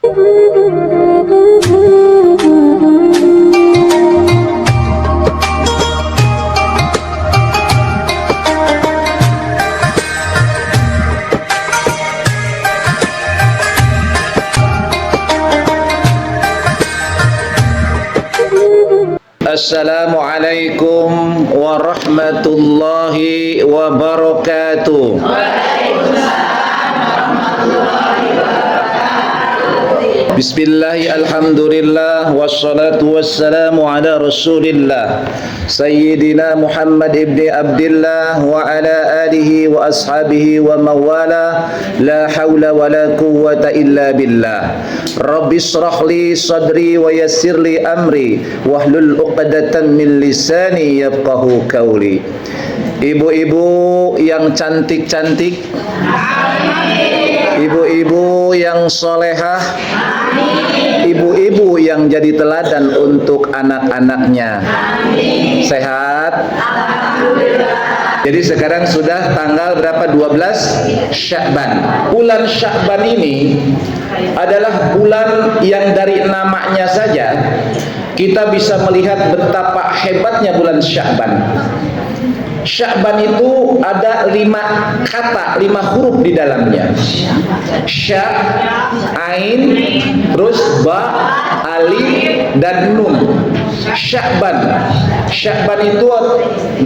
Assalamualaikum warahmatullahi wabarakatuh. Bismillahi alhamdulillah wassalatu wassalamu ala rasulillah Sayyidina Muhammad ibni Abdillah wa ala alihi wa ashabihi wa mawala la hawla wa la quwwata illa billah. Rabbi shrah li sadri wa yassir li amri wahlul 'uqdatam min lisani yafqahu qawli. Ibu-ibu yang cantik-cantik, ibu-ibu yang solehah, ibu-ibu yang jadi teladan untuk anak-anaknya. Sehat? Jadi sekarang sudah tanggal berapa? 12 Sya'ban. Bulan Sya'ban ini adalah bulan yang dari namanya saja kita bisa melihat betapa hebatnya bulan Sya'ban. Sya'ban itu ada 5 kata, 5 huruf di dalamnya. Sya', Ain, terus Ba, Alif, dan Nun. Sya'ban. Sya'ban itu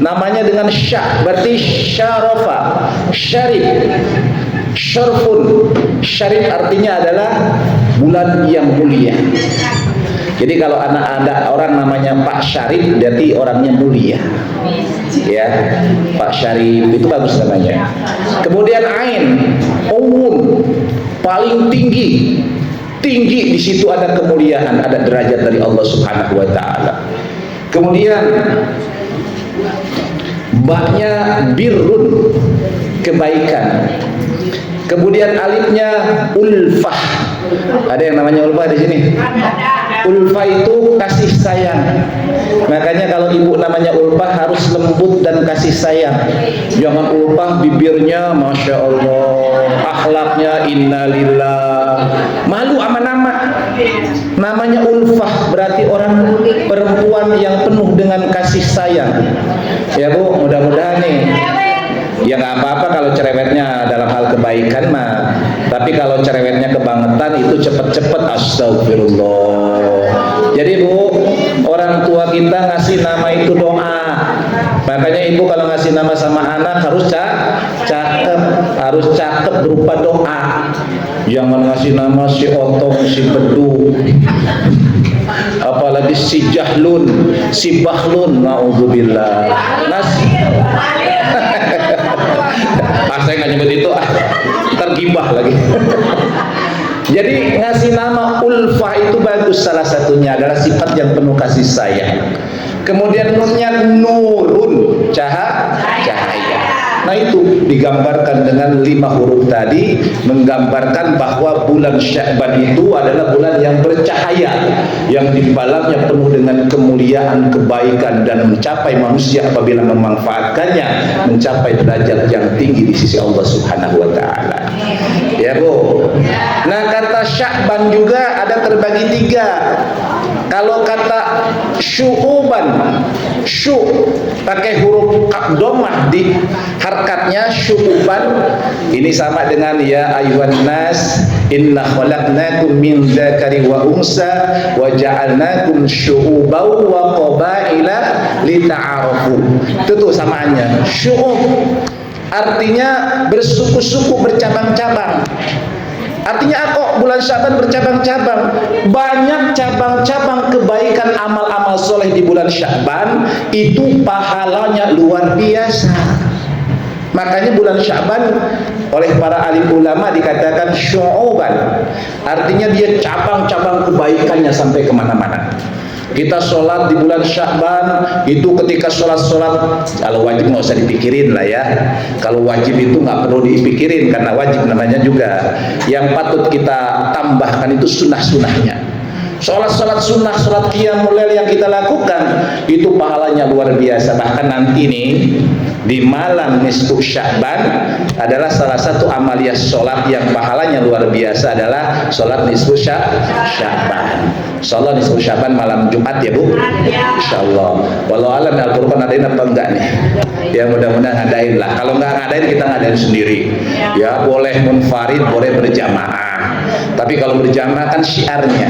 namanya dengan Sya', berarti syarafa, syarif, syarfun. Syarif artinya adalah bulan yang mulia. Jadi kalau ada orang namanya Pak Syarif, berarti orangnya mulia. Ya, Pak Syarif itu bagus namanya. Kemudian Ain, Uwun, paling tinggi. Tinggi di situ ada kemuliaan, ada derajat dari Allah Subhanahu wa taala. Kemudian Ba-nya birrun, kebaikan. Kemudian alifnya ulfah. Ada yang namanya ulfah di sini? Ulfah itu kasih sayang. Makanya kalau ibu namanya ulfah harus lembut dan kasih sayang. Jangan ulfah bibirnya masya Allah, akhlaknya innalillah. Malu sama nama. Namanya ulfah berarti orang perempuan yang penuh dengan kasih sayang. Ya Bu, mudah-mudahan nih. Ya nggak apa-apa kalau cerewetnya dalam hal kebaikan mah, tapi kalau cerewetnya kebangetan itu cepet-cepet astagfirullah. Jadi Bu, orang tua kita ngasih nama itu doa. Makanya ibu kalau ngasih nama sama anak harus cakep, harus cakep berupa doa. Jangan ngasih nama si Otong, si Bedu, apalagi si Jahlun, si Bahlun, naudzubillah. Saya nggak nyebut itu, tergibah lagi. Jadi ngasih nama ulfah itu bagus, salah satunya adalah sifat yang penuh kasih sayang. Kemudian nunnya nurun, cahaya. Nah itu digambarkan dengan 5 huruf tadi, menggambarkan bahwa bulan Sya'ban itu adalah bulan yang bercahaya, yang di dalamnya penuh dengan kemuliaan, kebaikan, dan mencapai manusia apabila memanfaatkannya mencapai derajat yang tinggi di sisi Allah Subhanahu wa taala. Ya Bu. Nah kata Sya'ban juga ada terbagi 3. Kalau kata syu'uban, syu' pakai huruf dhammah di harkatnya, syu'uban ini sama dengan ya ayuhan nas inna khalaqnakum min dzakari wa unsa wa ja'alnakum syu'uban wa qabaila lita'arafu. Itu tuh samaannya. Syu'ub artinya bersuku-suku, bercabang-cabang. Artinya kok bulan Sya'ban bercabang-cabang, banyak cabang-cabang kebaikan, amal-amal soleh di bulan Sya'ban itu pahalanya luar biasa. Makanya bulan Sya'ban oleh para alim ulama dikatakan syu'uban, artinya dia cabang-cabang kebaikannya sampai kemana-mana. Kita sholat di bulan Sya'ban itu ketika sholat-sholat, kalau wajib nggak usah dipikirin lah ya. Kalau wajib itu nggak perlu dipikirin karena wajib namanya juga. Yang patut kita tambahkan itu sunnah-sunnahnya. Sholat sunnah, sholat qiyamul lail yang kita lakukan itu pahalanya luar biasa. Bahkan nanti nih di malam nisfu Sya'ban adalah salah satu amaliyah sholat yang pahalanya luar biasa adalah sholat nisfu Sya'ban. Insyaallah nisfu Sya'ban malam Jumat ya Bu. Insyaallah. Walau alam Al-Qur'an adain apa enggak nih? Ya mudah-mudahan ngadain lah. Kalau enggak ngadain kita ngadain sendiri. Ya boleh munfarid, boleh berjamaah. Tapi kalau berjamaah kan syiarnya.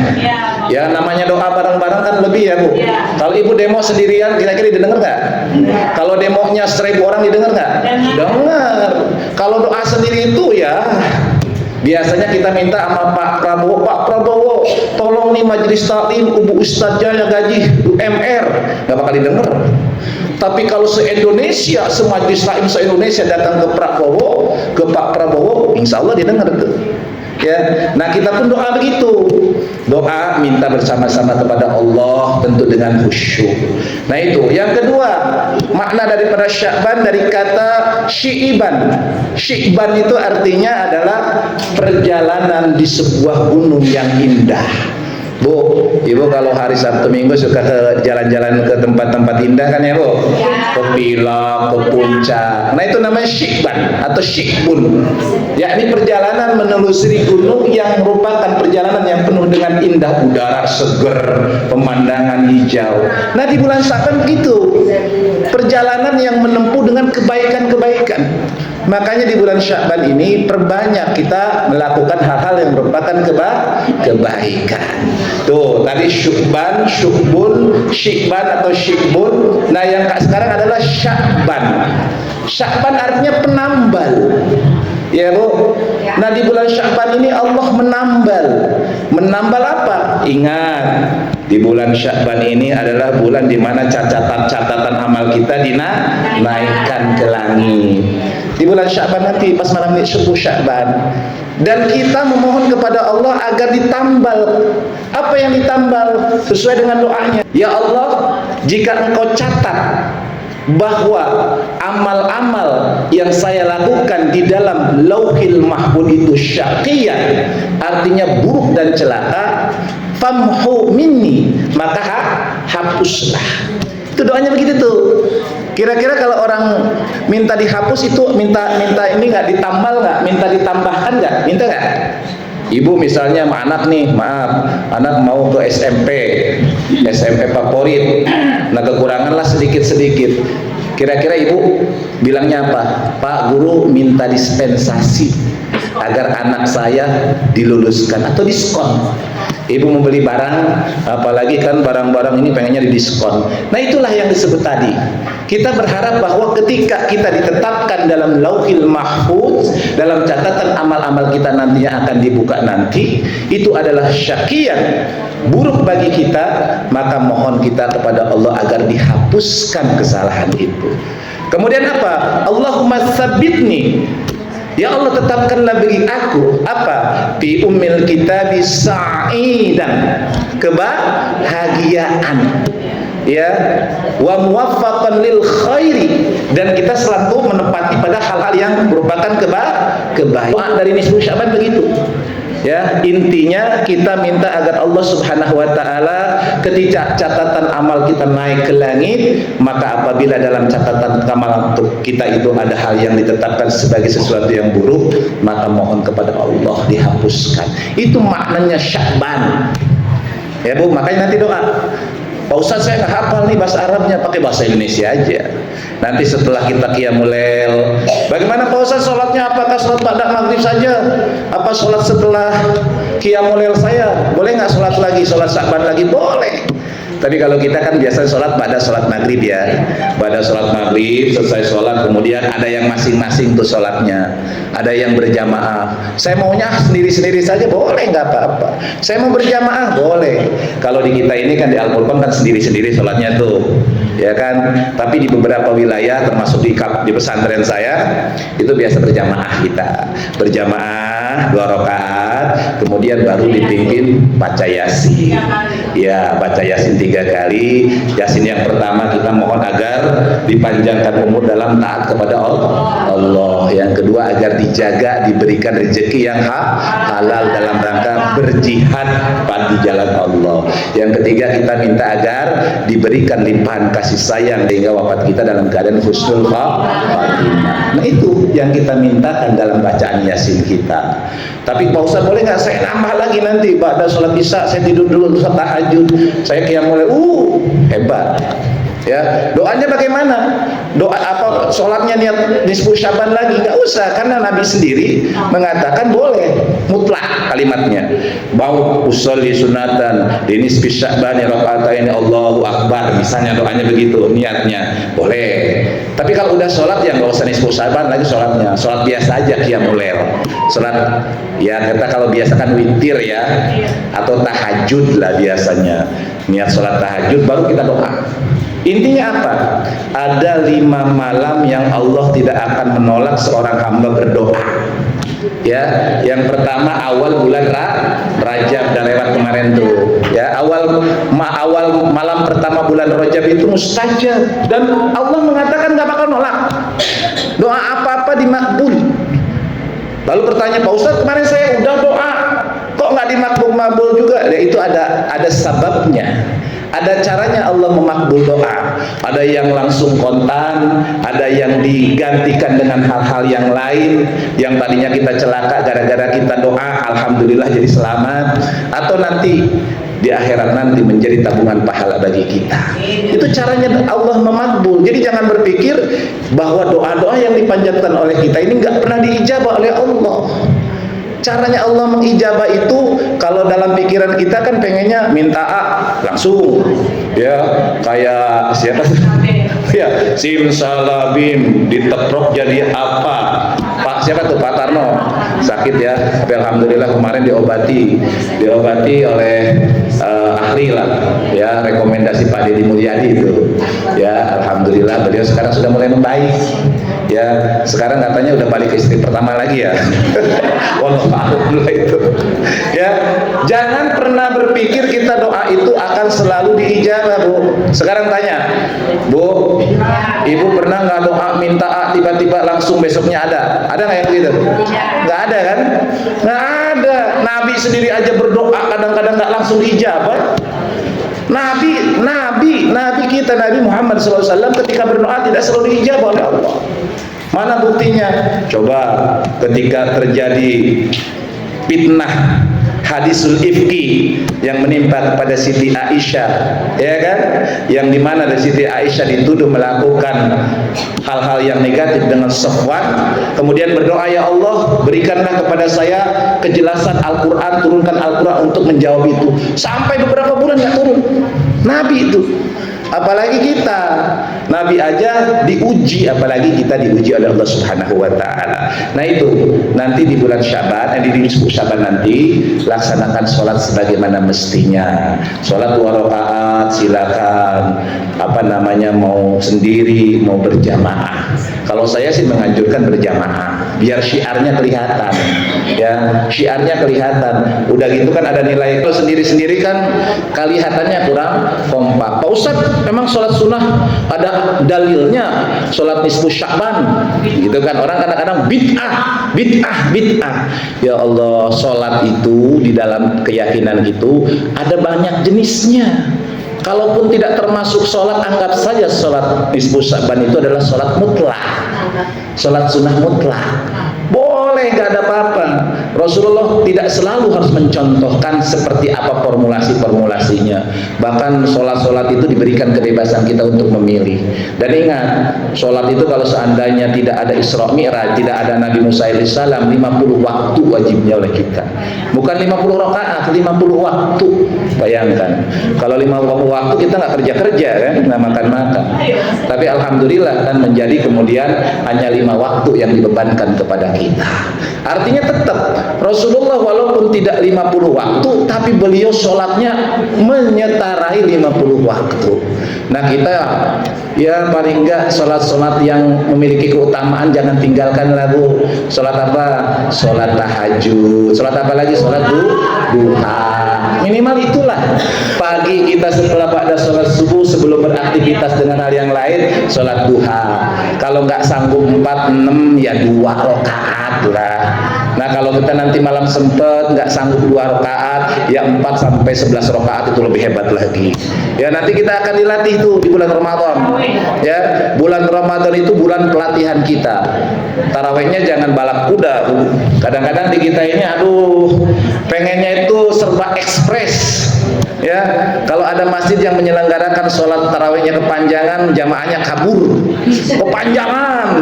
Ya namanya doa bareng-bareng kan lebih ya Bu. Kalau ibu demo sendirian kira-kira didengar nggak? Kalau demonya 1000 orang didengar nggak? Dengar. Kalau doa sendiri itu ya biasanya kita minta sama Pak Prabowo, tolong nih majelis taklim, Ibu Ustazah yang gaji UMR, nggak bakal didengar. Tapi kalau se-Indonesia, se-majelis taklim se-Indonesia datang ke Pak Prabowo, insya Allah didengar tuh. Ya, nah kita pun doa begitu, doa minta bersama-sama kepada Allah tentu dengan khusyuk. Nah itu yang kedua, makna daripada Sya'ban dari kata syi'ban. Syi'ban itu artinya adalah perjalanan di sebuah gunung yang indah. Bu, ibu kalau hari Sabtu Minggu suka ke jalan-jalan ke tempat-tempat indah kan ya Bu? Ke Pilak, ke Puncak. Nah itu namanya syi'ban atau syi'bun. Yakni perjalanan menelusuri gunung yang merupakan perjalanan yang penuh dengan indah, udara seger, pemandangan hijau. Nah di bulan Sya'ban begitu, perjalanan yang menempuh dengan kebaikan-kebaikan. Makanya di bulan Sya'ban ini perbanyak kita melakukan hal-hal yang merupakan kebaikan. Tuh, tadi syu'ban, syu'bun, syi'ban atau syi'bun. Nah, yang sekarang adalah Sya'ban. Sya'ban artinya penambal. Ya, Bu. Nah, di bulan Sya'ban ini Allah menambal. Menambal apa? Ingat, di bulan Sya'ban ini adalah bulan di mana catatan amal kita dinaikkan ke langit. Di bulan Sya'ban nanti pas malam nisfu Sya'ban, dan kita memohon kepada Allah agar ditambal. Apa yang ditambal? Sesuai dengan doanya. Ya Allah, jika Engkau catat bahwa amal-amal yang saya lakukan di dalam Lauhil Mahfuz itu syaqiyah, artinya buruk dan celaka, famhu minni, maka hapuslah. Itu doanya begitu tuh. Kira-kira kalau orang minta dihapus itu minta ini nggak ditambal nggak? Minta ditambahkan nggak? Minta nggak? Ibu misalnya sama anak nih, maaf, anak mau ke SMP favorit. Nah kekurangan lah sedikit-sedikit. Kira-kira ibu bilangnya apa? Pak Guru minta dispensasi agar anak saya diluluskan atau diskon. Ibu membeli barang, apalagi kan barang-barang ini pengennya didiskon. Nah itulah yang disebut tadi. Kita berharap bahwa ketika kita ditetapkan dalam Lauhil Mahfuz, dalam catatan amal-amal kita nantinya akan dibuka nanti, itu adalah syaqiyah, buruk bagi kita, maka mohon kita kepada Allah agar dihapuskan kesalahan itu. Kemudian apa? Allahumma tsabbitni. Ya Allah, tetapkanlah bagi aku apa? Fi ummil kitabi sa'idan, kebahagiaan. Ya, wa muwaffaqan lil khairi, dan kita selalu menepati pada hal-hal yang merupakan kebaikan. Dari nisfu Sya'ban begitu. Ya, intinya kita minta agar Allah Subhanahu wa taala ketika catatan amal kita naik ke langit, maka apabila dalam catatan amal kita itu ada hal yang ditetapkan sebagai sesuatu yang buruk, maka mohon kepada Allah dihapuskan. Itu maknanya Sya'ban. Ya Bu, makanya nanti doa. Pak Ustaz, saya nggak hafal nih bahasa Arabnya, pakai bahasa Indonesia aja. Nanti setelah kita qiyamul lail, bagaimana Pak Ustaz sholatnya? Apakah sholat ba'da maghrib saja? Apa sholat setelah qiyamul lail saya? Boleh nggak sholat lagi, sholat Sya'ban lagi? Boleh. Tapi kalau kita kan biasa sholat pada sholat maghrib ya, pada sholat maghrib selesai sholat kemudian ada yang masing-masing tuh sholatnya, ada yang berjamaah. Saya maunya sendiri-sendiri saja, boleh, nggak apa-apa. Saya mau berjamaah, boleh. Kalau di kita ini kan di Al-Qur'an kan sendiri-sendiri sholatnya tuh, ya kan. Tapi di beberapa wilayah termasuk di pesantren saya itu biasa berjamaah, kita berjamaah 2 rakaat syahadat, kemudian baru dipimpin baca Yasin. Ya, baca Yasin 3 kali. Yasin yang pertama kita mohon agar dipanjangkan umur dalam taat kepada Allah. Yang kedua agar dijaga, diberikan rezeki yang halal dalam rangka berjihad di jalan Allah. Yang ketiga kita minta agar diberikan limpahan kasih sayang sehingga wafat kita dalam keadaan husnul khatimah. Nah itu yang kita mintakan dalam bacaan Yasin kita. Tapi Pak Ustaz boleh nggak saya nambah lagi nanti pada sholat isya saya tidur dulu, sholat tahajud saya qiyamul lail. Hebat. Ya, doanya bagaimana? Doa apa? Sholatnya niat nisfu Syaban lagi? Nggak usah, karena Nabi sendiri mengatakan boleh, mutlak kalimatnya. Bau usolli sunatan di nisfi Syaban rakaatain Allahu Akbar, misalnya doanya begitu, niatnya boleh. Tapi kalau udah sholat ya nggak usah nisfu Syaban lagi sholatnya, sholat biasa aja qiyamul lail. Sholat ya kita kalau biasa kan witir ya, atau tahajud lah biasanya. Niat sholat tahajud baru kita doa. Intinya apa? Ada 5 malam yang Allah tidak akan menolak seorang hamba berdoa. Ya, yang pertama awal bulan Rajab, dan lewat kemarin tuh. Ya, awal malam pertama bulan Rajab itu mustajab, dan Allah mengatakan nggak bakal nolak. Doa apa-apa dimakbul. Lalu pertanyaan, Pak Ustaz kemarin saya udah doa, kok nggak dimakbul juga? Ya, itu ada sababnya. Ada caranya Allah memakbul doa. Ada yang langsung kontan, ada yang digantikan dengan hal-hal yang lain. Yang tadinya kita celaka gara-gara kita doa, alhamdulillah jadi selamat. Atau nanti di akhirat nanti menjadi tabungan pahala bagi kita. Itu caranya Allah memakbul. Jadi jangan berpikir bahwa doa-doa yang dipanjatkan oleh kita ini nggak pernah diijabah oleh Allah. Caranya Allah mengijabah itu, kalau dalam pikiran kita kan pengennya minta langsung, ya kayak siapa? Ya, simsalabim diteprok jadi apa? Pak siapa tuh? Pak Tarno sakit ya, tapi alhamdulillah kemarin diobati oleh ahli lah, ya rekomendasi Pak Deddy Mulyadi itu, ya alhamdulillah beliau sekarang sudah mulai membaik. Ya, sekarang katanya udah balik ke istri pertama lagi ya. Wallahu a'lam itu. Ya, jangan pernah berpikir kita doa itu akan selalu diijabah, Bu. Sekarang tanya, Bu, Ibu pernah nggak doa minta tiba-tiba langsung besoknya ada? Ada nggak yang begitu? Nggak ada kan? Nggak ada. Nabi sendiri aja berdoa kadang-kadang nggak langsung diijabah. Nabi kita Nabi Muhammad SAW ketika berdoa tidak selalu diijabah oleh Allah. Mana buktinya? Coba ketika terjadi fitnah hadisul ifki yang menimpa kepada Siti Aisyah, ya kan? Yang dimana dari Siti Aisyah dituduh melakukan hal-hal yang negatif dengan Safwan, kemudian berdoa, ya Allah berikanlah kepada saya kejelasan Al-Quran, turunkan Al-Quran untuk menjawab itu. Sampai beberapa bulan nggak turun. Nabi itu, apalagi kita, Nabi aja diuji, apalagi kita diuji oleh Allah Subhanahu wa taala. Nah itu nanti di bulan Syaban, di nisfu Syaban nanti laksanakan sholat sebagaimana mestinya. Sholat 2 rakaat silakan, mau sendiri, mau berjamaah. Kalau saya sih menganjurkan berjamaah, biar syiarnya kelihatan. Ya, syiarnya kelihatan. Udah gitu kan ada nilai. Kalau sendiri-sendiri kan kelihatannya kurang kompak. Pak Ustadz, memang sholat sunnah ada dalilnya, sholat nisfu Sya'ban gitu kan. Orang kadang-kadang bid'ah. Ya Allah, sholat itu di dalam keyakinan itu ada banyak jenisnya. Kalaupun tidak termasuk sholat, anggap saja sholat nisfu Sya'ban itu adalah sholat mutlak, sholat sunnah mutlak. Boleh, gak ada apa-apa. Rasulullah tidak selalu harus mencontohkan seperti apa formulasinya. Bahkan sholat-sholat itu diberikan kebebasan kita untuk memilih. Dan ingat, sholat itu kalau seandainya tidak ada Isra Mi'raj, tidak ada Nabi Musa alaihissalam, 50 waktu wajibnya oleh kita. Bukan 50 rakaat, 50 waktu. Bayangkan, kalau 50 waktu kita nggak kerja-kerja kan, nggak makan-makan. Tapi alhamdulillah kan menjadi kemudian hanya 5 waktu yang dibebankan kepada kita. Artinya tetap Rasulullah walaupun tidak 50 waktu, tapi beliau sholatnya menyetarai 50 waktu. Nah kita ya paling enggak sholat-sholat yang memiliki keutamaan jangan tinggalkan lagu. Sholat apa? Sholat tahajud. Sholat apa lagi? Sholat duha. Minimal itulah. Pagi kita setelah pada sholat subuh sebelum beraktivitas dengan hal yang lain, sholat duha. Kalau nggak sanggup 4, 6 ya 2 rakaat lah. Nah kalau kita nanti malam sempet nggak sanggup 2 rakaat, ya 4 sampai 11 rakaat, itu lebih hebat lagi. Ya nanti kita akan dilatih tuh di bulan Ramadan. Ya bulan Ramadan itu bulan pelatihan kita. Tarawihnya jangan balap kuda. Kadang-kadang di kita ini pengennya itu serba ekspres. Ya kalau ada masjid yang menyelenggarakan sholat tarawihnya kepanjangan, jamaahnya kabur, kepanjangan,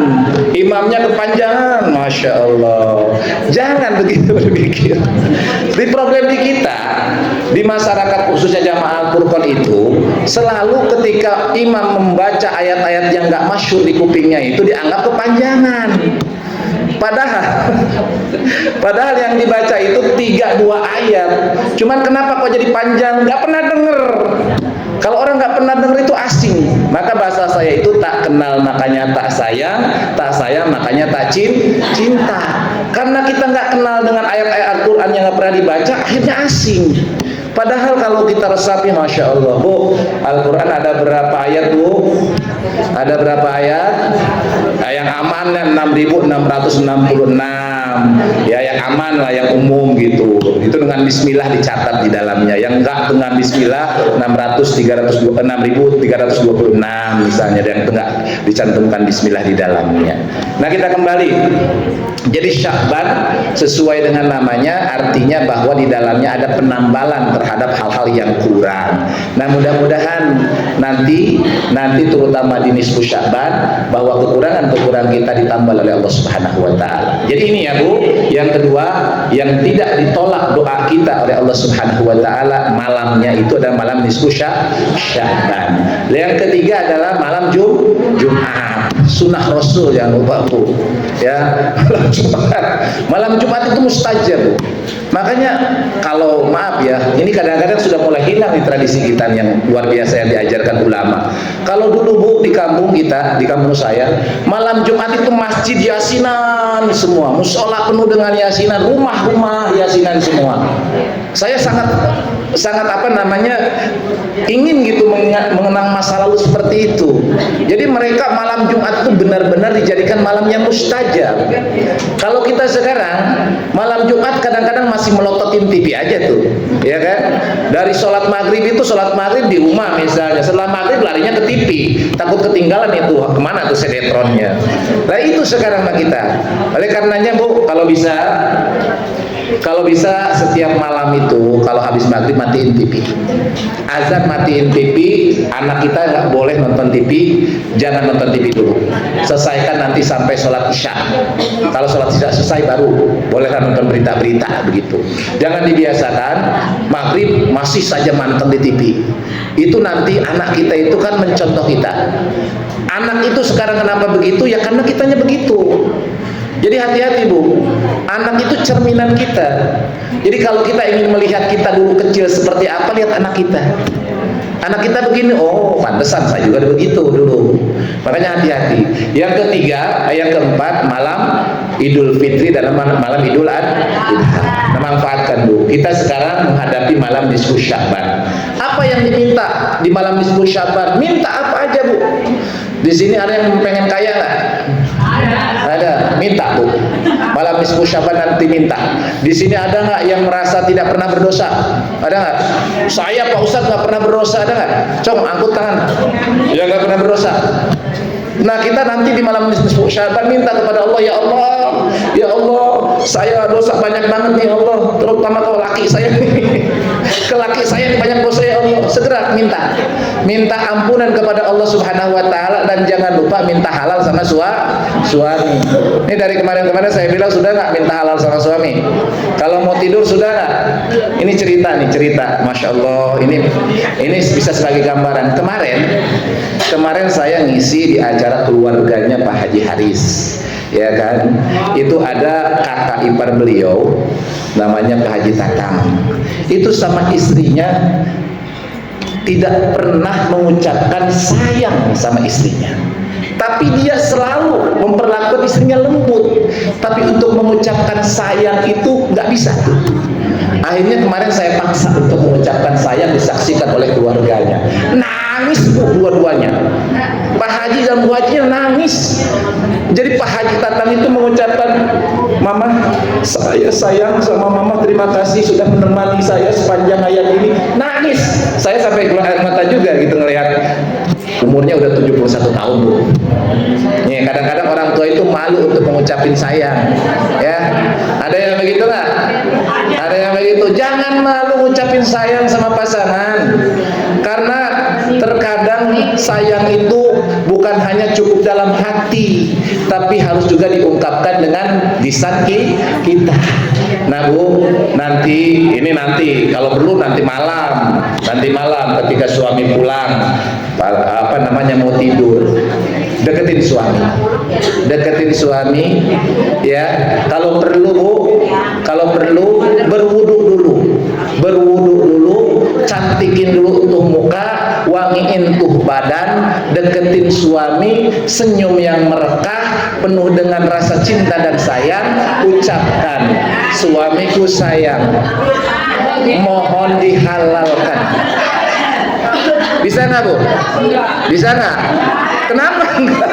imamnya kepanjangan, masya Allah. Jangan begitu berpikir. Di problem di kita, di masyarakat khususnya jamaah Al-Furqan itu, selalu ketika imam membaca ayat-ayat yang nggak masyhur di kupingnya itu dianggap kepanjangan. Padahal yang dibaca itu 3-2 ayat. Cuman kenapa kok jadi panjang? Nggak pernah denger. Kalau orang nggak pernah denger itu asing. Maka bahasa saya itu tak kenal makanya tak sayang makanya tak cinta. Karena kita nggak kenal dengan ayat-ayat Al-Quran yang nggak pernah dibaca, akhirnya asing. Padahal kalau kita resapi, masya Allah, Bu, Al-Quran ada berapa ayat, Bu? Ada berapa ayat? Yang aman 6.666. Ya, yang aman lah, yang umum gitu. Itu dengan Bismillah dicatat di dalamnya. Yang enggak dengan Bismillah 6.326 misalnya, yang enggak dicantumkan Bismillah di dalamnya. Nah kita kembali. Jadi Sya'ban sesuai dengan namanya artinya bahwa di dalamnya ada penambalan terhadap hal-hal yang kurang. Nah mudah-mudahan nanti terutama di nisfu Sya'ban bahwa kekurangan kita ditambah oleh Allah Subhanahu wa taala. Jadi ini ya Bu, yang kedua yang tidak ditolak doa kita oleh Allah Subhanahu wa taala malamnya itu adalah malam nisfu Sya'ban. Yang ketiga adalah malam Jumat. Sunnah Rasul, jangan lupa Bu. Ya, malam Jumat itu mustajab. Makanya kalau maaf ya, ini kadang-kadang sudah mulai hilang di tradisi kita yang luar biasa yang diajarkan ulama. Kalau dulu Bu di kampung kita, di kampung saya, malam Jumat itu masjid yasinan semua, musola penuh dengan yasinan, rumah-rumah yasinan semua. Saya sangat ingin gitu mengenang masa lalu seperti itu. Jadi mereka malam Jumat itu benar-benar dijadikan malam yang mustajab. Kalau kita sekarang malam Jumat kadang-kadang masih melototin TV aja tuh, ya kan? Dari sholat maghrib di rumah misalnya, setelah maghrib larinya ke TV, takut ketinggalan itu kemana tuh sinetronnya. Nah itu sekarang mah kita. Oleh karenanya Bu, kalau bisa setiap malam itu kalau habis maghrib matiin TV, azan matiin TV, anak kita nggak boleh nonton TV, jangan nonton TV dulu, selesaikan nanti sampai sholat isya. Kalau sholat isya selesai baru bolehlah nonton berita-berita begitu. Jangan dibiasakan maghrib masih saja manteng di TV. Itu nanti anak kita itu kan mencontoh kita. Anak itu sekarang kenapa begitu? Ya karena kitanya begitu. Jadi hati-hati Bu, anak itu cerminan kita. Jadi kalau kita ingin melihat kita dulu kecil seperti apa, lihat anak kita. Anak kita begini, oh pantesan saya juga begitu dulu. Makanya hati-hati. Yang ketiga, yang keempat, malam Idul Fitri dan malam Idul Adha. Nah, manfaatkan Bu. Kita sekarang menghadapi malam nisfu Sya'ban. Apa yang diminta di malam nisfu Sya'ban? Minta apa aja Bu? Di sini ada yang pengen kaya nggak? Ada, minta Bu. Malam nisfu Sya'ban nanti minta. Di sini ada nggak yang merasa tidak pernah berdosa? Ada nggak? Saya Pak Ustadz nggak pernah berdosa, ada nggak? Cong, angkut tangan. Ya nggak pernah berdosa. Nah kita nanti di malam nisfu Sya'ban minta kepada Allah, ya Allah, saya dosa banyak banget nih Allah, terutama kalau laki saya nih. Ke laki saya banyak dosa ya Allah. Segera minta ampunan kepada Allah Subhanahu wa taala, dan jangan lupa minta halal sama suami. Ini dari kemarin-kemarin saya bilang sudah nggak minta halal sama suami? Kalau mau tidur sudah nggak? Ini cerita, masya Allah. Ini bisa sebagai gambaran. Kemarin saya ngisi di acara keluarganya Pak Haji Haris. ya kan? Itu ada kakak ipar beliau namanya Pak Haji Tatang. Itu sama istrinya tidak pernah mengucapkan sayang sama istrinya, tapi dia selalu memperlakukan istrinya lembut, tapi untuk mengucapkan sayang itu nggak bisa. Akhirnya kemarin saya paksa untuk mengucapkan sayang, disaksikan oleh keluarganya. Nangis Bu dua-duanya, Pak Haji dan Bu Haji nangis. Jadi Pak Haji Tatang itu mengucapkan, Mama, saya sayang sama Mama, terima kasih sudah menemani saya sepanjang hayat ini. Nangis, saya sampai keluar air mata juga gitu ngelihat. Umurnya udah 71 tahun Bu. Nih, kadang-kadang orang tua itu malu untuk mengucapin sayang, ya. Ada yang begitu nggak? Ada yang begitu. Jangan malu mengucapin sayang sama pasangan, karena terkadang sayang itu bukan hanya cukup dalam hati, tapi harus juga diungkapkan dengan lisan kita. Nah Bu, nanti kalau perlu nanti malam ketika suami pulang, mau tidur, deketin suami, ya. Kalau perlu Bu, berwudu dulu, cantikin dulu tuh muka, wangiin tuh badan, deketin suami, senyum yang merekah, penuh dengan rasa cinta dan sayang, ucapkan, suamiku sayang, mohon dihalalkan. Bisa nggak Bu? Bisa nggak? Kenapa enggak?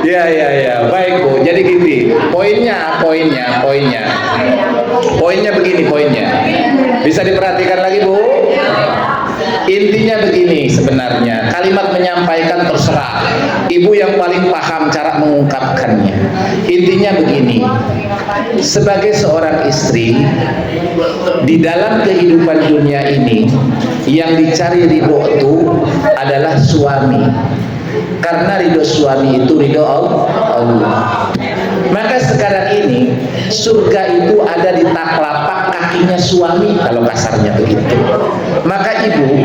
Ya, baik Bu. Jadi gini, poinnya begini. Bisa diperhatikan lagi Bu. Intinya begini sebenarnya, kalimat menyampaikan terserah ibu yang paling paham cara mengungkapkannya. Intinya begini, sebagai seorang istri di dalam kehidupan dunia ini, yang dicari ridho itu adalah suami, karena ridho suami itu ridho Allah. Maka sekarang ini surga itu ada di telapak kakinya suami, kalau kasarnya begitu. Maka ibu,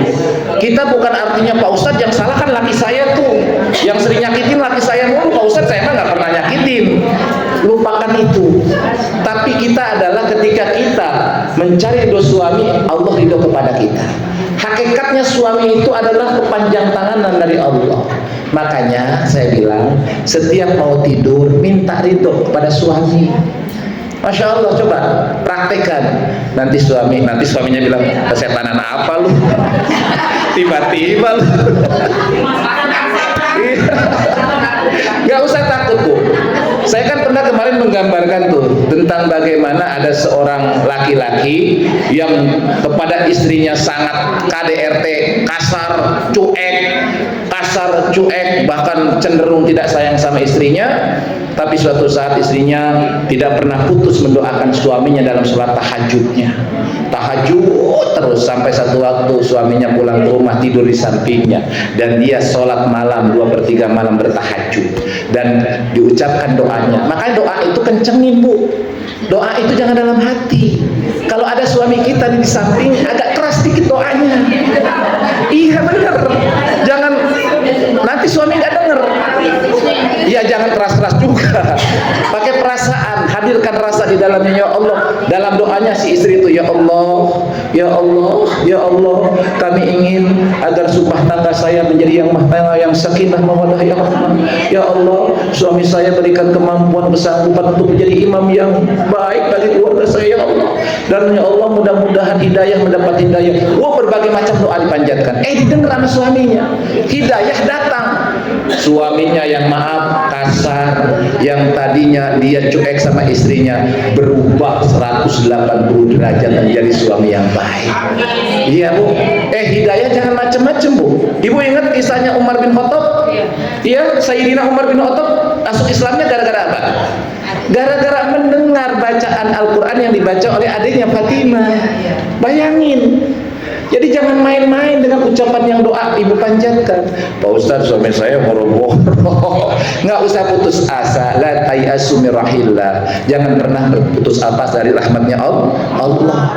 kita bukan artinya Pak Ustadz yang salah kan laki saya tuh, yang sering nyakitin laki saya mulu. Pak Ustadz, saya mah nggak pernah nyakitin. Lupakan itu. Tapi kita adalah ketika kita mencari ridho suami, Allah ridho kepada kita. Hakikatnya suami itu adalah kepanjang tanganan dari Allah. Makanya saya bilang, setiap mau tidur minta ridho kepada suami. Masya Allah, coba praktekkan. Nanti suaminya bilang, kesetanan apa lu? Tiba-tiba lu. Gak usah takut Bu. Saya kan pernah kemarin menggambarkan tuh tentang bagaimana ada seorang laki-laki yang kepada istrinya sangat KDRT, kasar, cuek, bahkan cenderung tidak sayang sama istrinya. Tapi suatu saat istrinya tidak pernah putus mendoakan suaminya dalam sholat tahajudnya. Tahajud terus sampai satu waktu suaminya pulang ke rumah, tidur di sampingnya, dan dia sholat malam 2/3 malam bertahajud, dan diucapkan doanya. Makanya doa itu kencengin Bu. Doa itu jangan dalam hati. Kalau ada suami kita di samping, agak keras dikit doanya. Iya benar. Jangan nanti suami nggak denger. Ya jangan keras-keras juga. Pakai perasaan, hadirkan rasa di dalamnya. Ya Allah, dalam doanya si istri itu, ya Allah, kami ingin agar rumah tangga saya menjadi yang mahal, yang sakinah mawaddah. Ya Allah, ya Allah, suami saya berikan kemampuan, kesanggupan untuk menjadi imam yang baik bagi keluarga saya, ya Allah. Dan ya Allah, mudah-mudahan mendapat hidayah. Berbagai macam doa dipanjatkan. Didengar sama suaminya, hidayah datang. Suaminya yang maaf kasar, yang tadinya dia cuek sama istrinya, berubah 180 derajat menjadi suami yang baik. Iya Bu. Hidayah jangan macam-macam Bu. Ibu ingat kisahnya Umar bin Khattab? Iya, Sayyidina Umar bin Khattab masuk Islamnya gara-gara apa? Gara-gara mendengar bacaan Al-Quran yang dibaca oleh adiknya Fatimah. Bayangin, Jadi jangan main-main dengan ucapan yang doa ibu panjatkan. Pak Ustadz, suami saya moro-moro. Nggak usah putus asa. La tayasu min rahillah. Jangan pernah berputus asa dari rahmatnya Allah.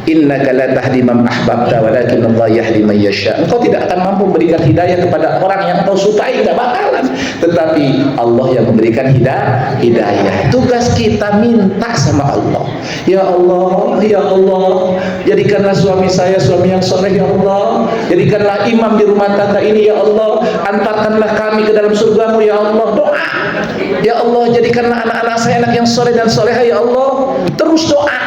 Innaka la tahdi man ahbabta walakin Allah yahdi man yasha. Engkau tidak akan mampu memberikan hidayah kepada orang yang kau sukai, tidak bakalan. Tetapi Allah yang memberikan hidayah. Tugas kita minta sama Allah. Ya Allah, ya Allah, jadikanlah suami saya suami yang soleh ya Allah. Jadikanlah imam di rumah tangga ini ya Allah. Antarkanlah kami ke dalam surgamu ya Allah. Doa. Ya Allah, jadikanlah anak-anak saya anak yang soleh dan soleha ya Allah. Terus doa.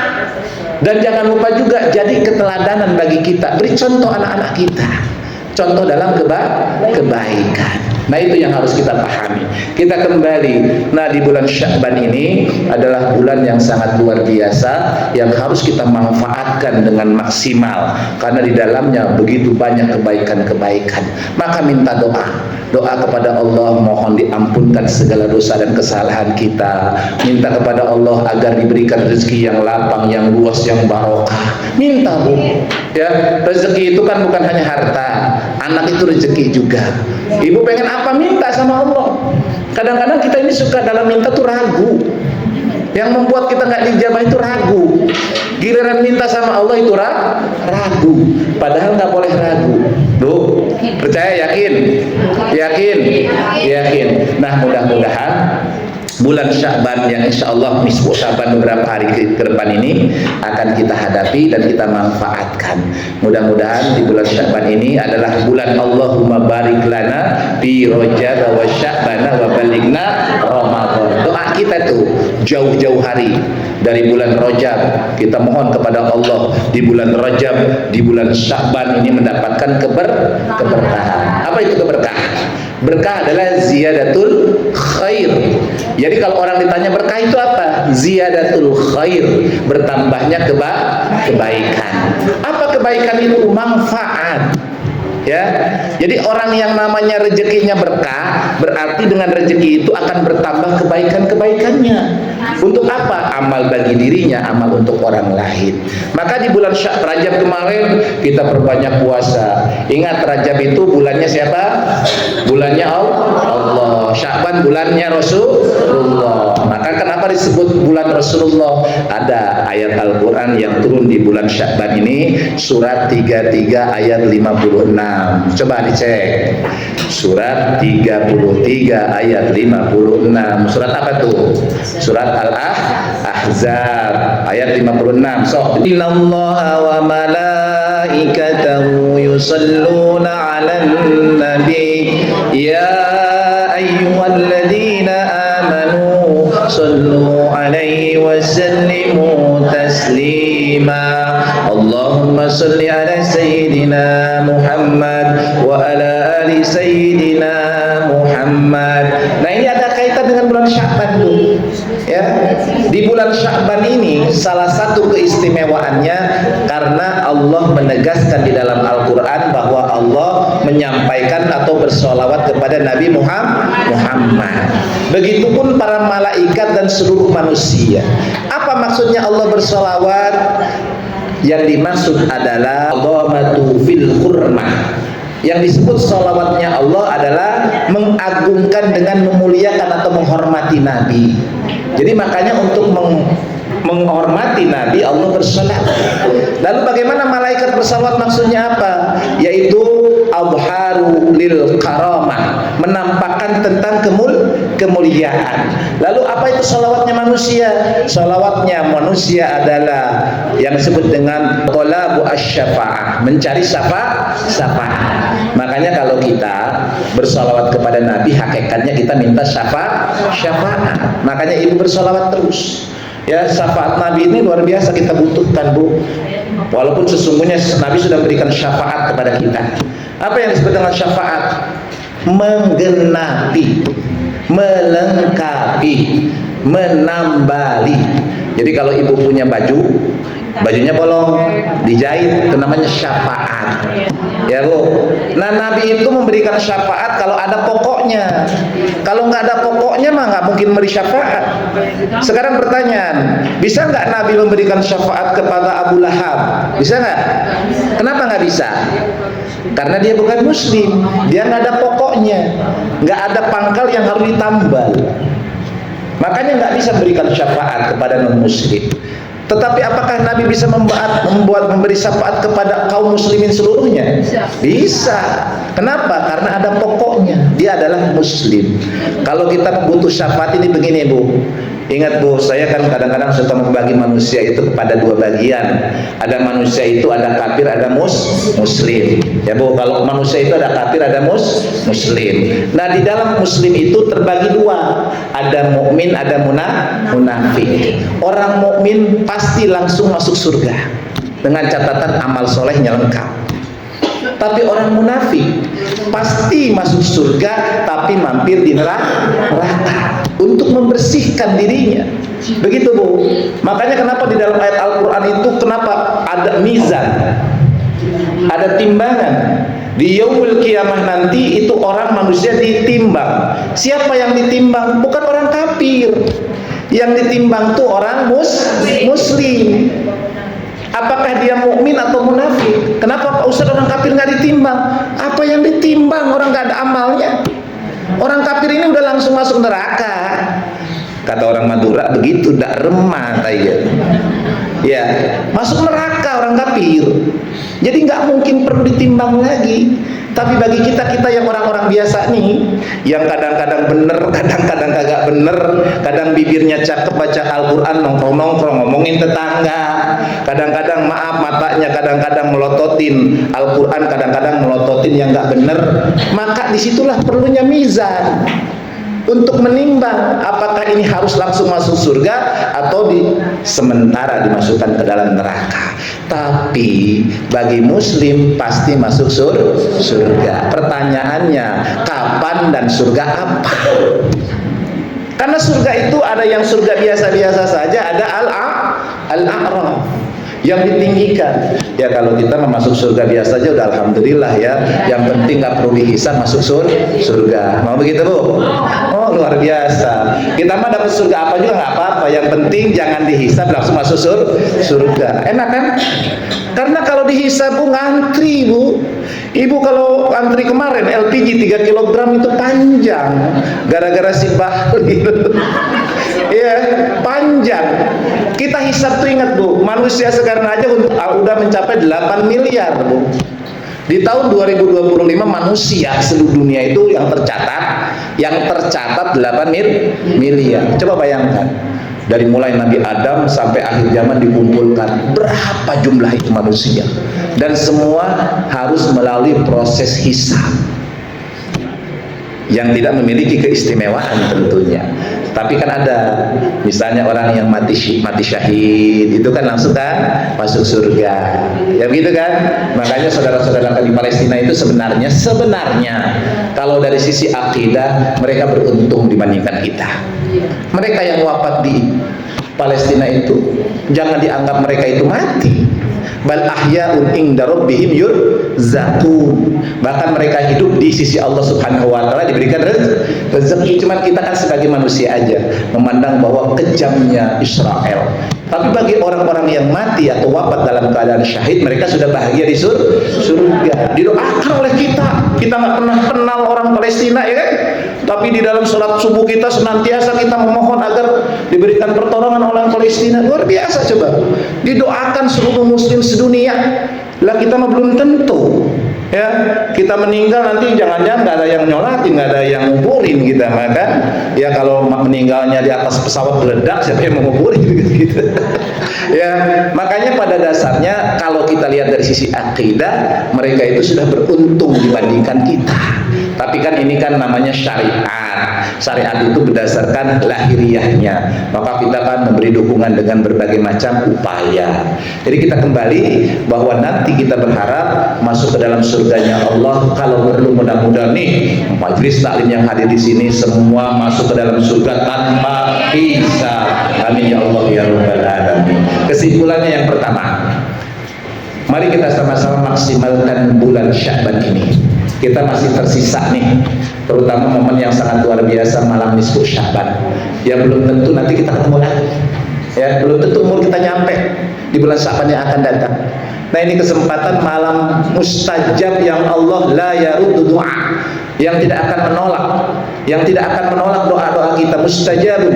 Dan jangan lupa juga jadi keteladanan bagi kita. Beri contoh anak-anak kita. Contoh dalam kebaikan. Nah itu yang harus kita pahami. Kita kembali. Nah di bulan Sya'ban ini adalah bulan yang sangat luar biasa, yang harus kita manfaatkan dengan maksimal. Karena di dalamnya begitu banyak kebaikan-kebaikan. Maka minta doa. Doa kepada Allah, mohon diampunkan segala dosa dan kesalahan kita. Minta kepada Allah agar diberikan rezeki yang lapang, yang luas, yang barokah. Minta Bu. Ya, rezeki itu kan bukan hanya harta. Anak itu rezeki juga. Ibu pengen apa, minta sama Allah. Kadang-kadang kita ini suka dalam minta tuh ragu. Yang membuat kita nggak dijabah itu ragu. Giliran minta sama Allah itu ragu. Padahal nggak boleh ragu. Duh, percaya, yakin. Nah mudah-mudahan bulan Sya'ban yang insya Allah nisfu Sya'ban beberapa hari ke depan ini akan kita hadapi dan kita manfaatkan. Mudah-mudahan di bulan Sya'ban ini adalah bulan Allahumma barik lana fi Rajab wa Sya'ban wa balighna Ramadan. Doa kita tuh jauh-jauh hari dari bulan Rajab, kita mohon kepada Allah di bulan Rajab, di bulan Sya'ban ini mendapatkan keberkahan. Apa itu keberkahan? Berkah adalah ziyadatul khair. Jadi kalau orang ditanya berkah itu apa? Ziyadatul khair, bertambahnya kebaikan. Apa kebaikan itu? Manfaat. Ya, jadi orang yang namanya rezekinya berkah, berarti dengan rezeki itu akan bertambah kebaikan-kebaikannya. Untuk apa? Amal bagi dirinya, amal untuk orang lain. Maka di bulan Rajab kemarin kita perbanyak puasa. Ingat Rajab itu bulannya siapa? Bulannya Allah. Sya'ban bulannya Rasulullah. Maka kenapa disebut bulan Rasulullah? Ada ayat Al-Quran yang turun di bulan Sya'ban ini, surat 33 ayat 56. Coba dicek. Surat 33 ayat 56. Surat apa tuh? Surat Al-Ahzab ayat 56. So, innallaha wa malaikatahu yusalluna 'alan nabi ya ayyuhalladzina amanu sallu 'alaihi wa sallimu taslima. Allahumma salli ala sayyidina Muhammad wa ala ali sayyidina Muhammad. Nah ini ada kaitan dengan bulan Sya'ban tuh. Ya, di bulan Sya'ban ini salah satu keistimewaannya karena Allah menegaskan di dalam Al-Quran bahwa Allah menyampaikan atau bersolawat kepada Nabi Muhammad. Begitupun para malaikat dan seluruh manusia. Apa maksudnya Allah bersolawat? Yang dimaksud adalah adhamatu fil hurmah. Yang disebut salawatnya Allah adalah mengagungkan dengan memuliakan atau menghormati Nabi. Jadi makanya untuk menghormati Nabi Allah bersalawat. Lalu bagaimana malaikat bersalawat maksudnya apa? Yaitu abharu lil karamah, menampakkan tentang kemuliaan. Lalu apa itu salawatnya manusia? Salawatnya manusia adalah yang disebut dengan talabu asy-syafa'ah, mencari syafaat. Makanya kalau kita bersalawat kepada Nabi, hakikatnya kita minta syafaat. Makanya ibu bersalawat terus. Ya, syafaat Nabi ini luar biasa kita butuhkan, Bu. Walaupun sesungguhnya Nabi sudah memberikan syafaat kepada kita. Apa yang disebut dengan syafaat? Menggenapi, melengkapi, menambali. Jadi kalau ibu punya bajunya bolong, dijahit, itu namanya syafaat. Ya Bu. Nah Nabi itu memberikan syafaat kalau ada pokoknya. Kalau nggak ada pokoknya mah nggak mungkin memberi syafaat. Sekarang pertanyaan, bisa nggak Nabi memberikan syafaat kepada Abu Lahab? Bisa nggak? Kenapa nggak nggak bisa? Karena dia bukan muslim, dia nggak ada pokoknya, nggak ada pangkal yang harus ditambal. Makanya nggak bisa berikan syafaat kepada non muslim. Tetapi apakah Nabi bisa memberi syafaat kepada kaum muslimin seluruhnya? Bisa. Kenapa? Karena ada pokoknya. Dia adalah muslim. Kalau kita butuh syafaat ini begini, Bu. Ingat, Bu, saya kan kadang-kadang suka membagi manusia itu kepada dua bagian. Ada manusia itu ada kafir, ada muslim. Ya, Bu, kalau manusia itu ada kafir, ada muslim. Nah, di dalam muslim itu terbagi dua. Ada mukmin, ada munafik. Orang mukmin pasti langsung masuk surga dengan catatan amal solehnya lengkap. Tapi orang munafik pasti masuk surga tapi mampir di neraka untuk membersihkan dirinya. Begitu, Bu. Makanya kenapa di dalam ayat Al-Quran itu kenapa ada mizan, ada timbangan. Di yaumul kiamah nanti itu orang manusia ditimbang. Siapa yang ditimbang? Bukan orang kafir. Yang ditimbang tuh orang muslim. Apakah dia mukmin atau munafik? Kenapa Pak Ustadz orang kafir nggak ditimbang? Apa yang ditimbang? Orang nggak ada amalnya. Orang kafir ini udah langsung masuk neraka. Kata orang Madura begitu, dak remah kayak. Ya, masuk neraka orang kafir. Jadi nggak mungkin perlu ditimbang lagi. Tapi bagi kita yang orang-orang biasa nih, yang kadang-kadang bener, kadang-kadang kagak bener, kadang bibirnya cakep baca Al-Quran, nongkrong-nongkrong ngomongin tetangga, kadang-kadang maaf matanya kadang-kadang melototin Al-Quran, kadang-kadang melototin yang nggak bener. Maka disitulah perlunya mizan untuk menimbang apakah ini harus langsung masuk surga atau sementara dimasukkan ke dalam neraka. Tapi bagi muslim pasti masuk surga. Pertanyaannya, kapan dan surga apa? Karena surga itu ada yang surga biasa-biasa saja, ada al-a'raf yang ditinggikan. Ya kalau kita masuk surga biasa aja udah alhamdulillah ya. Yang penting nggak perlu dihisab masuk surga. Mau begitu, Bu? Oh, luar biasa. Kita mah dapat surga apa juga nggak apa-apa. Yang penting jangan dihisab langsung masuk surga. Enak kan? Karena kalau dihisab, Bu, ngantri, Bu. Ibu kalau antri kemarin LPG 3 kg itu panjang gara-gara si bahlil. Iya, panjang. Kita hisab tuh ingat, Bu, manusia sekarang aja udah mencapai 8 miliar, Bu. Di tahun 2025 manusia seluruh dunia itu yang tercatat 8 miliar. Coba bayangkan. Dari mulai Nabi Adam sampai akhir zaman dikumpulkan berapa jumlah itu manusia, dan semua harus melalui proses hisab yang tidak memiliki keistimewaan tentunya. Tapi kan ada misalnya orang yang mati syahid itu kan langsung kan masuk surga, ya begitu kan. Makanya saudara-saudara di Palestina itu sebenarnya kalau dari sisi akidah mereka beruntung dibandingkan kita. Mereka yang wafat di Palestina itu jangan dianggap mereka itu mati. Bal ahya'un inda rabbihim yurzaqun. Bahkan mereka hidup di sisi Allah Subhanahu wa taala diberikan rezeki. Cuman kita kan sebagai manusia aja memandang bahwa kejamnya Israel. Tapi bagi orang-orang yang mati atau wafat dalam keadaan syahid, mereka sudah bahagia di surga. Didoakan oleh kita. Kita nggak pernah kenal orang Palestina, ya kan? Tapi di dalam sholat subuh kita senantiasa kita memohon agar diberikan pertolongan orang Palestina. Luar biasa, coba. Didoakan seluruh muslim sedunia. Lah kita mah belum tentu. Ya, kita meninggal nanti jangan-jangan nggak ada yang nyolatin, nggak ada yang nguburin kita, maka ya kalau meninggalnya di atas pesawat meledak, siapa yang mau nguburin gitu. Ya, makanya pada dasarnya kalau kita lihat dari sisi akidah, mereka itu sudah beruntung dibandingkan kita. Tapi kan ini kan namanya syariat. Syariat itu berdasarkan lahiriahnya. Maka kita kan memberi dukungan dengan berbagai macam upaya. Jadi kita kembali bahwa nanti kita berharap masuk ke dalam surganya Allah. Kalau perlu mudah-mudahan nih majelis taklim yang hadir di sini semua masuk ke dalam surga tanpa hisab. Amin ya Allah ya rabbal alamin. Kesimpulannya yang pertama, mari kita sama-sama maksimalkan bulan Sya'ban ini. Kita masih tersisa nih, terutama momen yang sangat luar biasa malam nisfu Sya'ban. Ya belum tentu nanti kita ketemu lagi. Ya belum tentu umur kita nyampe di bulan Sya'ban yang akan datang. Nah, ini kesempatan malam mustajab yang Allah la yaruddu du'a, yang tidak akan menolak, doa-doa kita. Mustajabun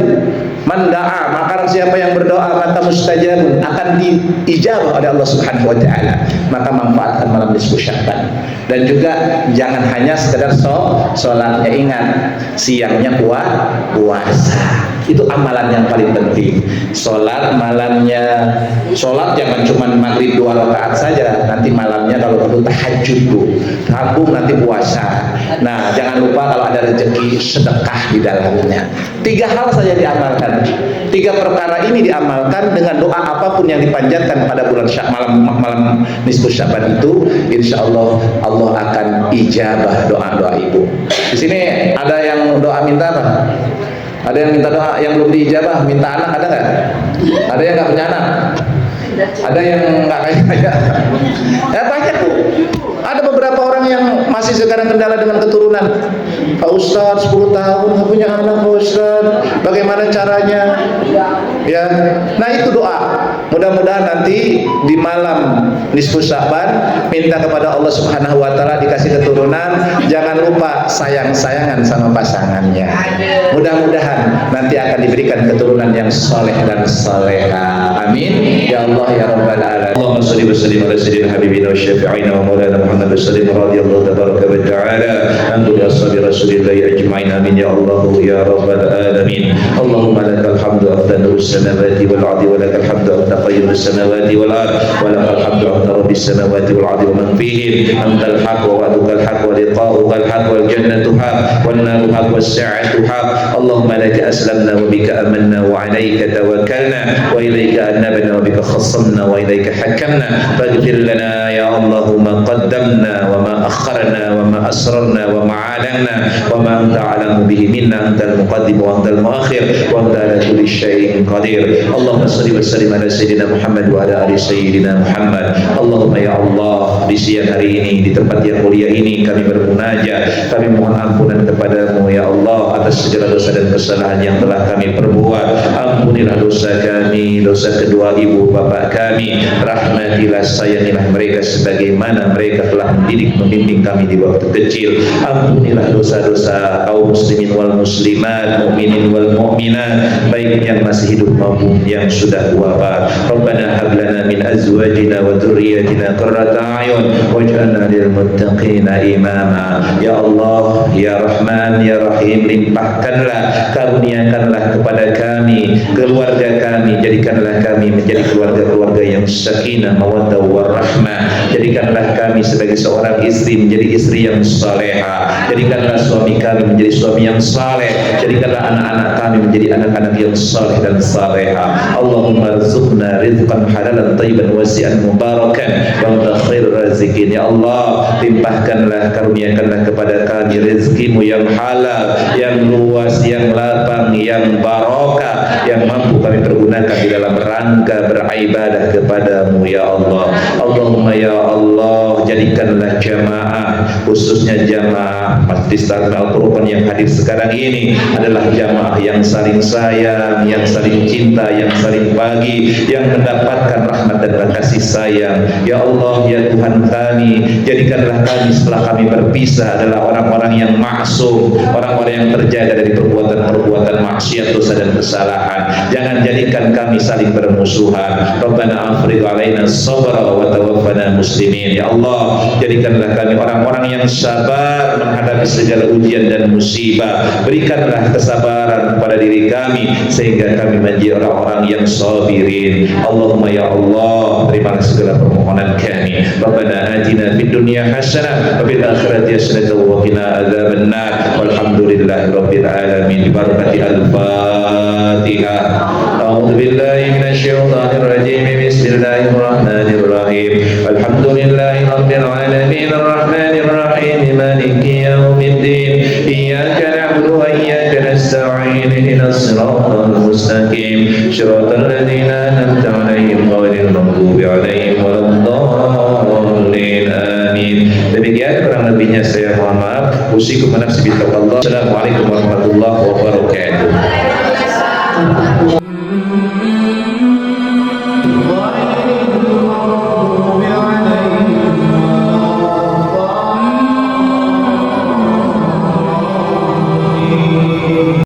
man da'a, maka siapa yang berdoa maka mustajabun, akan diijabah oleh Allah Subhanahu wa taala. Maka manfaatkan malam nisfu Sya'ban. Dan juga jangan hanya sekedar sholatnya, ingat siangnya puasa. Itu amalan yang paling penting. Sholat malamnya, sholat jangan cuma maghrib 2 rakaat saja. Nanti malamnya kalau perlu tahajud tuh, tabung nanti puasa. Nah, jangan lupa kalau ada rezeki sedekah di dalamnya. 3 hal saja diamalkan. 3 perkara ini diamalkan dengan doa apapun yang dipanjatkan pada bulan malam nisfu Sya'ban itu, insya Allah Allah akan ijabah doa-doa ibu. Di sini ada yang doa minta apa? Ada yang minta doa yang belum diijabah, minta anak, ada nggak? Ada yang nggak punya anak? Ada yang nggak kaya? Ya banyak tuh. Ada beberapa orang yang masih sekarang kendala dengan keturunan. Pak Ustadz 10 tahun nggak punya anak, Pak Ustadz. Bagaimana caranya? Ya, nah itu doa. Mudah-mudahan nanti di malam nisfu Sya'ban minta kepada Allah Subhanahu wa taala dikasih keturunan. Jangan lupa sayang-sayangan sama pasangannya. Mudah-mudahan nanti akan diberikan keturunan yang soleh dan soleha. Amin. Ya Allah ya Rabbal alamin. Allahumma shalli wa sallim ala sayyidina habibina wa syafi'ina wa maulana Muhammad sallallahu radhiyallahu tabaraka wa ta'ala an ashabi rasulillahi ajma'in. Amin ya Allah ya Rabbal alamin. Allahumma lakal hamdu afdalus samawati wal ardi wa lakal hamdu anta qayyumus samawati wal ardi wa lakal hamdu anta rabbis samawati wal ardi wa man fihin. Antal haq wa wa'dukal haq wa liqa'ukal haq wal jannatu haq wan naru haq was sa'atu haq. Allahumma laka aslamna wa bika amanna wa 'alaika tawakkalna wa ilayka anabna wa bika khassamna wa ilayka hakamna. Faghfir lana ya Allah ma qaddamna wa ma akharna wa ma asrarna wa ma 'alanna wa ma anta 'alamu bihi minna. Antal muqaddim wa antal muakhir wa anta ala kulli syai'in qadir. Allahumma shalli wa sallim ala sayyidina Muhammad wa ala ali sayyidina Muhammad. Allahumma ya Allah, di siang hari ini di tempat yang mulia ini kami bermunajat, kami mohon ampunan kepadamu ya Allah atas segala dosa dan kesalahan yang telah kami perbuat. Ampunilah dosa kami, dosa kedua ibu bapak kami. Rahmatilah, sayangilah mereka sebagaimana mereka telah mendidik membimbing kami di waktu kecil. Ampunilah dosa-dosa kaum muslimin wal muslimat, mukminin wal mukminat, baik yang masih hidup maupun yang sudah wafat. Rabbana hab lana min azwajina wa dhurriyyatina qurrata a'yun waj'alna lil muttaqina imama. Ya Allah ya Rahman ya Rahim, limpahkanlah, karuniakanlah kepada kami, keluarga kami, jadikanlah kami menjadi keluarga-keluarga yang sakinah mawaddah warahmah. Jadikanlah kami sebagai seorang istri menjadi istri yang salehah. Jadikanlah suami kami menjadi suami yang saleh. Jadikanlah anak-anak kami menjadi anak-anak yang saleh dan salehah. Allahumma rzuqna rizqan halalan thayyiban wasi'an mubarakan wa anta khairur raziqin. Ya Allah, limpahkanlah, karuniakanlah kepada kami rezekimu yang halal, yang luas, yang lapang, yang barokah, yang mampu kami pergunakan di dalam rangka beribadah kepadamu ya Allah. Allahumma ya Allah, jadikanlah jamaah, khususnya jamaah Majlis Taklim Al-Quran yang hadir sekarang ini adalah jamaah yang saling sayang, yang saling cinta, yang saling bagi, yang mendapatkan rahmat dan kasih sayang. Ya Allah ya Tuhan kami, jadikanlah kami setelah kami berpisah adalah orang-orang yang maksum, orang-orang yang terjaga dari perbuatan-perbuatan maksiat, dosa dan kesalahan. Jangan jadikan kami saling bermusuhan. Rabbana afrigh alaina sabra wa tawaffana muslimin. Ya Allah, jadikanlah kami orang-orang yang sabar menghadapi segala ujian dan musibah. Berikanlah kesabaran kepada diri kami sehingga kami menjadi orang-orang yang sabirin. Allahumma ya Allah, terimalah segala permohonan kami. Rabbana atina fid dunya hasanah wa fil akhirati hasanah wa qina adzabannar. Walhamdulillahi rabbil alamin. Bi barakati al-Fatihah. A'udzu billahi minasy syaithanir rajim. Bismillahirrahmanirrahim. Alhamdulillahi rabbil alamin arrahmanir rahim maliki yaumiddin. Iyyaka na'budu wa iyyaka nasta'in. Ihdinas siratal mustaqim. Shiratal ladzina an'amta 'alaihim ghairil maghdubi 'alaihim waladdallin. Amin. Demikian kurang lebihnya saya mohon maaf. Usikum nafsi bittaqwallah. Assalamualaikum warahmatullahi wabarakatuh.